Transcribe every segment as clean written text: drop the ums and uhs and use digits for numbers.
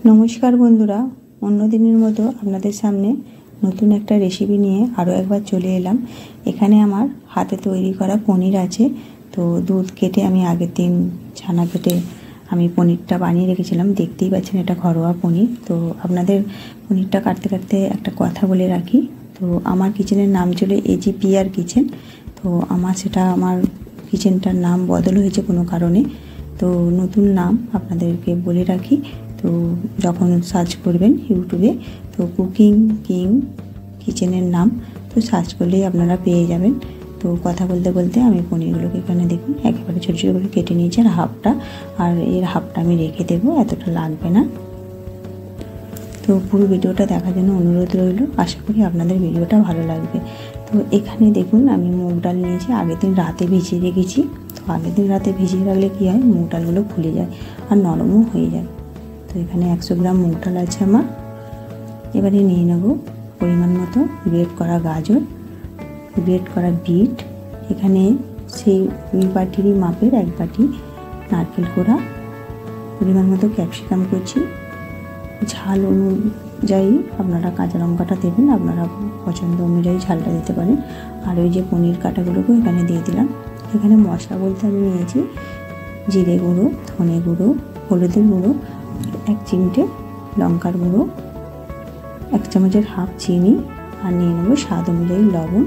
নমস্কার বন্ধুরা, অন্য দিনের মতো আপনাদের সামনে নতুন একটা রেসিপি নিয়ে আরও একবার চলে এলাম। এখানে আমার হাতে তৈরি করা পনির আছে। তো দুধ কেটে আমি আগের দিন ছানা কেটে আমি পনিরটা বানিয়ে রেখেছিলাম। দেখতেই পাচ্ছেন এটা ঘরোয়া পনির। তো আপনাদের পনিরটা কাটতে কাটতে একটা কথা বলে রাখি। তো আমার কিচেনের নাম ছিল AGPR কিচেন। তো আমার কিচেনটার নাম বদল হয়েছে কোনো কারণে। তো নতুন নাম আপনাদেরকে বলে রাখি। তো যখন সার্চ করবেন ইউটিউবে, তো কুকিং কিং কিচেনের নাম তো সার্চ করলেই আপনারা পেয়ে যাবেন। তো কথা বলতে বলতে আমি পনিরগুলোকে এখানে দেখুন একেবারে ছোটো ছোটো করে কেটে নিয়েছি। আর এর হাফটা আমি রেখে দেবো, এতটা লাগবে না। তো পুরো ভিডিওটা দেখার জন্য অনুরোধ রইল। আশা করি আপনাদের ভিডিওটা ভালো লাগবে। তো এখানে দেখুন আমি মুগ ডাল নিয়েছি, আগের দিন রাতে ভিজিয়ে রেখেছি। তো আগের দিন রাতে ভিজিয়ে রাখলে কী হয়, মুগ ডালগুলো ফুলে যায় আর নরমও হয়ে যায়। তো এখানে 100 গ্রাম মুগ ডাল আছে আমার। এবারে নিয়ে নেব পরিমাণ মতো গ্রেট করা গাজর, গ্রেট করা বিট, এখানে সেই 2 বাটিরই মাপের 1 বাটি নারকেল কোড়া, পরিমাণ মতো ক্যাপসিকাম কুচি, ঝাল অনুযায়ী আপনারা কাঁচা লঙ্কাটা দেবেন, আপনারা পছন্দ অনুযায়ী ঝালটা দিতে পারেন। আর ওই যে পনির কাটাগুলোকেও এখানে দিয়ে দিলাম। এখানে মশলা বলতে আমি নিয়েছি জিরে গুঁড়ো, ধনে গুঁড়ো, হলুদের গুঁড়ো, 1 চিমটে লঙ্কার গুঁড়ো, 1 চামচের হাফ চিনি, আর নিয়ে নেব স্বাদ অনুযায়ী লবণ,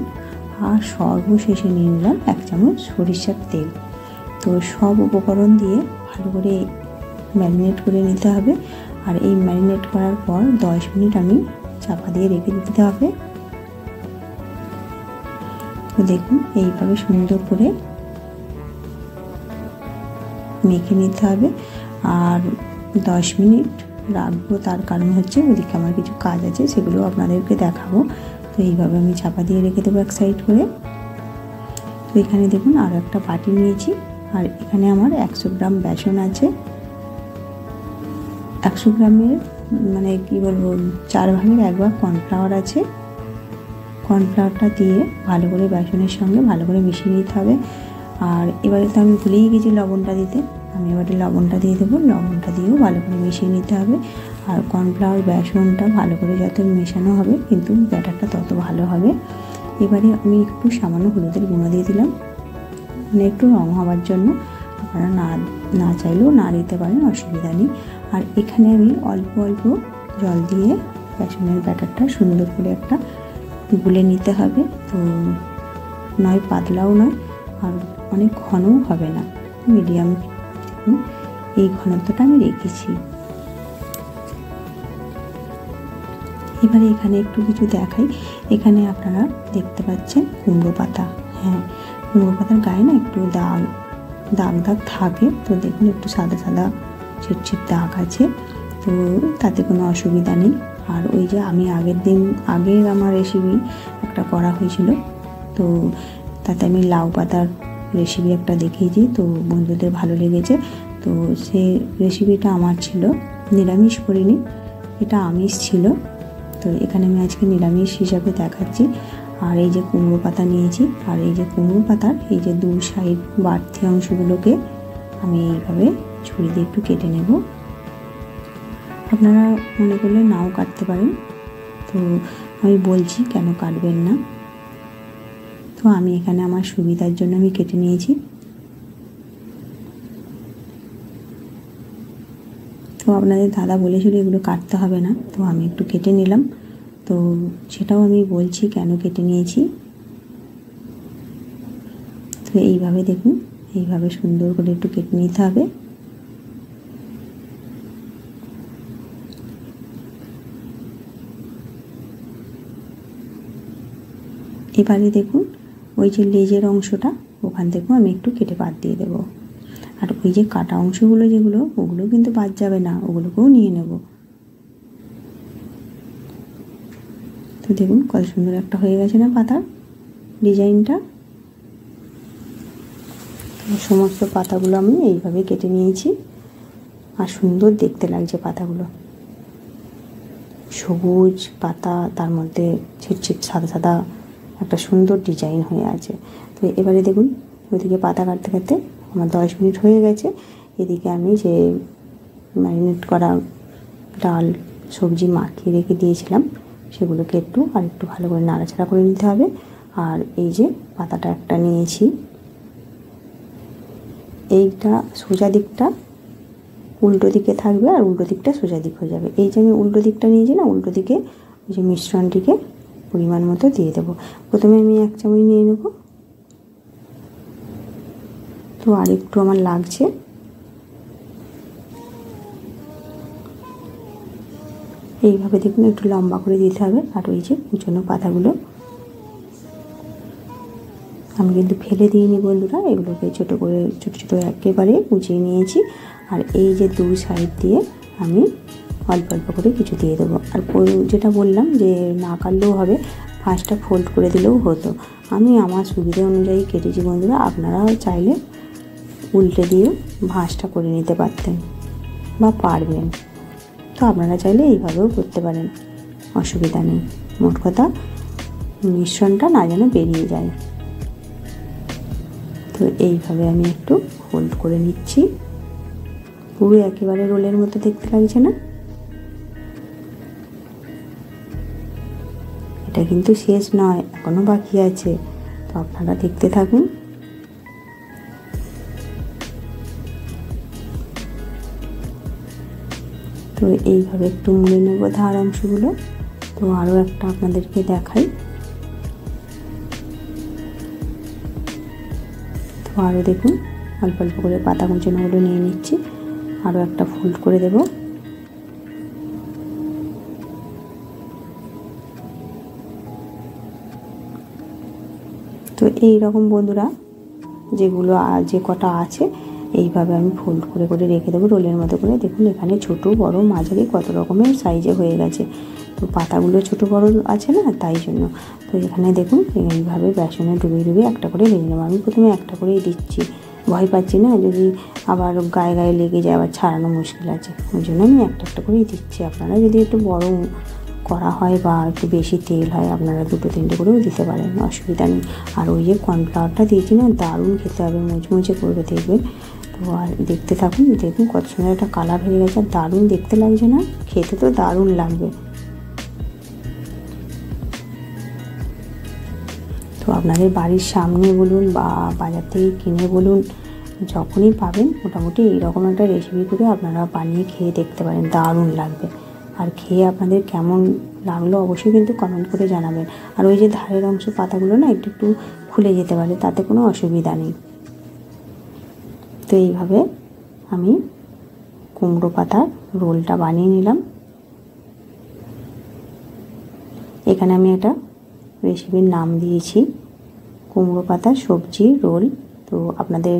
আর সর্বশেষে নিয়ে নিলাম 1 চামচ সরিষার তেল। তো সব উপকরণ দিয়ে ভালো করে ম্যারিনেট করে নিতে হবে। আর এই ম্যারিনেট করার পর 10 মিনিট আমি চাপা দিয়ে রেখে দিতে হবে। তো দেখুন এইভাবে সুন্দর করে মেখে নিতে হবে। আর 10 মিনিট রাখবো, তার কারণ হচ্ছে ওদিকে আমার কিছু কাজ আছে, সেগুলো আপনাদেরকে দেখাবো। তো এইভাবে আমি চাপা দিয়ে রেখে দেবো এক সাইড করে। তো এখানে দেখুন আরও একটা বাটি নিয়েছি, আর এখানে আমার 100 গ্রাম বেসন আছে। 100 গ্রামের মানে কি বলবো, 4 ভাগের 1 ভাগ কর্নফ্লাওয়ার আছে। কর্নফ্লাওয়ারটা দিয়ে ভালো করে বেসনের সঙ্গে ভালো করে মিশিয়ে নিতে হবে। আর এবারে তো আমি ভুলেই গেছি লবণটা দিতে, আমি এবারে লবণটা দিয়ে দেবো। লবণটা দিয়েও ভালো করে মিশিয়ে নিতে হবে। আর কর্নফ্লাওয়ার বেসনটা ভালো করে যত মেশানো হবে কিন্তু ব্যাটারটা তত ভালো হবে। এবারে আমি একটু সামান্য হলুদের গুঁড়ো দিয়ে দিলাম, মানে একটু রং হওয়ার জন্য। আপনারা না চাইলেও না দিতে পারেন, অসুবিধা নেই। আর এখানে আমি অল্প অল্প জল দিয়ে বেসনের ব্যাটারটা সুন্দর করে একটা গুলে নিতে হবে। তো নয় পাতলাও নয় আর অনেক ঘনও হবে না, মিডিয়াম এই ঘনত্বটা আমি রেখেছি। এবারে এখানে একটু কিছু দেখাই। এখানে আপনারা দেখতে পাচ্ছেন কুমড়ো পাতা। হ্যাঁ, কুমড়ো পাতার গায়ে না একটু দাগ থাকে। তো দেখুন একটু সাদা সাদা ছিটছিট দাগ আছে। তো তাতে কোনো অসুবিধা নেই। আর ওই যে আমি আগের আমার রেসিপি একটা করা হয়েছিল, তো তাতে আমি লাউ পাতার রেসিপি একটা দেখিয়েছি, তো বন্ধুদের ভালো লেগেছে। তো সেই রেসিপিটা আমার ছিল, নিরামিষ করিনি, এটা আমিষ ছিল। তো এখানে আমি আজকে নিরামিষ হিসাবে দেখাচ্ছি। আর এই যে কুমড়ো পাতা নিয়েছি, আর এই যে কুমড়ো পাতার এই যে 2 সাইড বাড়তি অংশগুলোকে আমি এইভাবে ছুরি দিয়ে একটু কেটে নেব। আপনারা মনে করলে নাও কাটতে পারেন, তো আমি বলছি কেন কাটবেন না। তো আমি এখানে আমার সুবিধার জন্য আমি কেটে নিয়েছি। তো আপনাদের দাদা বলেছিল এগুলো কাটতে হবে না, তো আমি একটু কেটে নিলাম। তো সেটাও আমি বলছি কেন কেটে নিয়েছি। তো এইভাবে দেখুন, এইভাবে সুন্দর করে একটু কেটে নিতে হবে। এবারে দেখুন ওই যে লেজের অংশটা, ওখান থেকেও আমি একটু কেটে বাদ দিয়ে দেবো। আর ওই যে কাটা অংশগুলো যেগুলো, ওগুলো কিন্তু বাদ যাবে না, ওগুলোকেও নিয়ে নেব। তো দেখুন কত সুন্দর একটা হয়ে গেছে না পাতার ডিজাইনটা। সমস্ত পাতাগুলো আমি এইভাবে কেটে নিয়েছি। আর সুন্দর দেখতে লাগছে পাতাগুলো, সবুজ পাতা, তার মধ্যে ছিটছিট সাদা সাদা একটা সুন্দর ডিজাইন হয়ে আছে। তো এবারে দেখুন ওইদিকে পাতা কাটতে কাটতে আমার 10 মিনিট হয়ে গেছে। এদিকে আমি যে ম্যারিনেট করা ডাল সবজি মাখিয়ে রেখে দিয়েছিলাম, সেগুলোকে একটু ভালো করে নাড়াচাড়া করে নিতে হবে। আর এই যে পাতাটা একটা নিয়েছি, এইটা সোজা দিকটা উল্টো দিকে থাকবে আর উল্টো দিকটা সোজা দিক হয়ে যাবে। এই যে আমি উল্টো দিকটা নিয়েছি না, উল্টো দিকে ওই যে মিশ্রণটিকে পরিমাণ মতো দিয়ে দেবো। প্রথমে আমি 1 চামচ নিয়ে নেব, তো আর একটু আমার লাগছে। এইভাবে দেখুন একটু লম্বা করে দিতে হবে। আর ওই যে কুচনো পাতাগুলো আমি কিন্তু ফেলে দিইনি বন্ধুরা, এগুলোকে ছোটো করে ছোটো একেবারে কুচিয়ে নিয়েছি। আর এই যে 2 সাইড দিয়ে আমি অল্প অল্প করে কিছু দিয়ে দেবো। আর যেটা বললাম যে না কাটলেও হবে, ফার্স্টটা ফোল্ড করে দিলেও হতো। আমি আমার সুবিধা অনুযায়ী কেটেছি বন্ধুরা, আপনারাও চাইলে উল্টে দিয়েও ভাঁজটা করে নিতে পারতেন বা পারবেন। তো আপনারা চাইলে এইভাবেও করতে পারেন, অসুবিধা নেই। মোট কথা মিশ্রণটা না যেন বেরিয়ে যায়। তো এইভাবে আমি একটু ফোল্ড করে নিচ্ছি। পুরো একেবারে রোলের মতো দেখতে লাগছে না? এটা কিন্তু শেষ নয়, এখনো বাকি আছে, তো আপনারা দেখতে থাকুন। তো এইভাবে একটু মুড়ে নেব ধার অংশগুলো। তো আরও একটা আপনাদেরকে দেখাই। তো আরও দেখুন অল্প অল্প করে পাতা কুঁচনোগুলো নিয়ে নিচ্ছি, আরও একটা ফোল্ড করে দেব। তো এই রকম বন্ধুরা যেগুলো যে কটা আছে এইভাবে আমি ফোল্ড করে করে রেখে দেবো রোলের মতো করে। দেখুন এখানে ছোট বড় মাঝারি কত রকমের সাইজে হয়ে গেছে। তো পাতাগুলো ছোট বড় আছে না, তাই জন্য। তো এখানে দেখুন এইভাবে বেসনে ডুবিয়ে একটা করে ভেজে নেবো। আমি প্রথমে একটা করেই দিচ্ছি, ভয় পাচ্ছি না যদি আবার গায়ে গায়ে লেগে যায়, আবার ছাড়ানো মুশকিল আছে, ওই জন্য আমি একটা করেই দিচ্ছি। আপনারা যদি একটু বড় করা হয় বা একটু বেশি তেল হয়, আপনারা 2-3টে করেও দিতে পারেন, অসুবিধা নেই। আর ওই যে কর্নফ্লাওয়ারটা দিয়েছি না, দারুণ খেতে হবে, মুচমুচে করবে দেখবেন। তো আর দেখতে থাকুন, দেখুন কত সুন্দর একটা কালার হয়ে গেছে, আর দারুণ দেখতে লাগছে না? খেতে তো দারুণ লাগবে। তো আপনাদের বাড়ির সামনে বলুন বা বাজার থেকে কিনে বলুন, যখনই পাবেন মোটামুটি এইরকম একটা রেসিপি করে আপনারা বানিয়ে খেয়ে দেখতে পারেন, দারুণ লাগবে। আর খেয়ে আপনাদের কেমন লাগলো অবশ্যই কিন্তু কমেন্ট করে জানাবেন। আর ওই যে ধারের অংশ পাতাগুলো না একটু একটু খুলে যেতে পারে, তাতে কোনো অসুবিধা নেই। তো এইভাবে আমি কুমড়ো পাতার রোলটা বানিয়ে নিলাম। এখানে আমি একটা রেসিপির নাম দিয়েছি কুমড়ো পাতা সবজি রোল। তো আপনাদের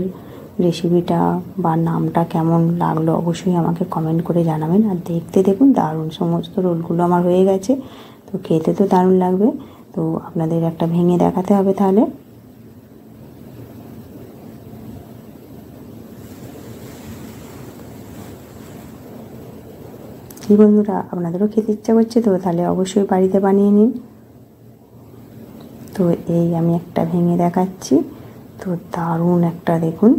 রেসিপিটা বা নামটা কেমন লাগলো অবশ্যই আমাকে কমেন্ট করে জানাবেন। আর দেখতে দেখুন দারুণ, সমস্ত রোলগুলো আমার হয়ে গেছে। তো খেতে তো দারুণ লাগবে। তো আপনাদের একটা ভেঙে দেখাতে হবে তাহলে। কি বন্ধুরা, আপনাদেরও খেতে ইচ্ছা করছে তো? তাহলে অবশ্যই বাড়িতে বানিয়ে নিন। তো এই আমি একটা ভেঙে দেখাচ্ছি, তো দারুণ একটা দেখুন।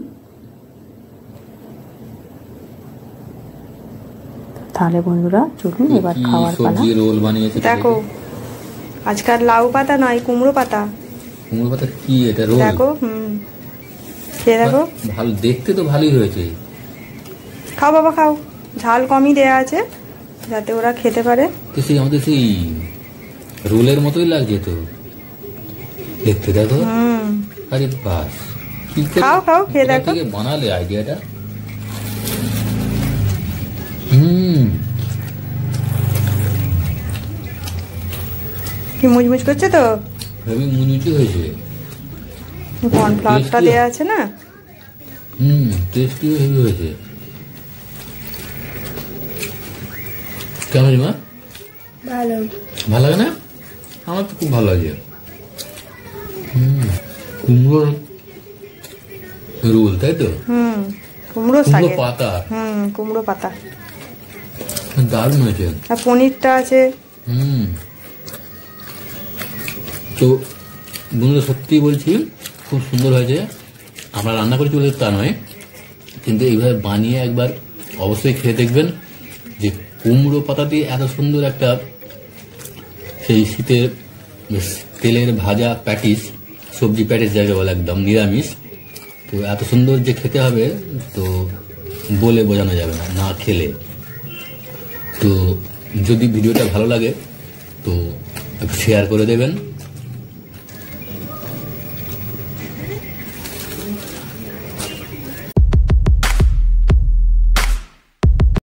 তাহলে বন্ধুরা চলুন এবার খাওয়ার পালা। দেখো আজকাল লাউ পাতা নয়, কুমড়ো পাতা। কুমড়ো পাতা কি এটা রোল? দেখো খেয়ে দেখো, ভালো দেখতে তো ভালোই হয়েছে। খাও বাবা খাও, ঝাল কমই দেয়া আছে যাতে ওরা খেতে পারে। তো সেই আমাদের সেই রোলের মতোই লাগছে তো দেখতে, দেখো। আরে বাস, কি করে খাও খাও খেয়ে দেখো, বানালে আইডিয়াটা। কি মুচমুচ করছে তো? হেভি মুচমুচি হয়েছে। কর্নফ্লাওয়ারটা দেয়া আছে না। টেস্টিও হেভি হয়েছে। কেমন মা? ভালো। ভালো লাগে না? আমার তো খুব ভালো লাগে। কুমড়োর রোল, তাই তো? কুমড়ো পাতা। কুমড়ো পাতা দারুণ হয়েছে। আর পনিরটা আছে। তো বন্ধুরা সত্যি বলছি খুব সুন্দর হয়েছে। আমরা রান্না করেছি বলে তা নয়, কিন্তু এইভাবে বানিয়ে একবার অবশ্যই খেয়ে দেখবেন যে কুমড়ো পাতা দিয়ে এত সুন্দর একটা সেই শীতের তেলের ভাজা প্যাটিস, সবজি প্যাটিস যাকে বলে, একদম নিরামিষ। তো এত সুন্দর যে খেতে হবে তো বলে বোঝানো যাবে না, না খেলে। তো যদি ভিডিওটা ভালো লাগে তো শেয়ার করে দেবেন।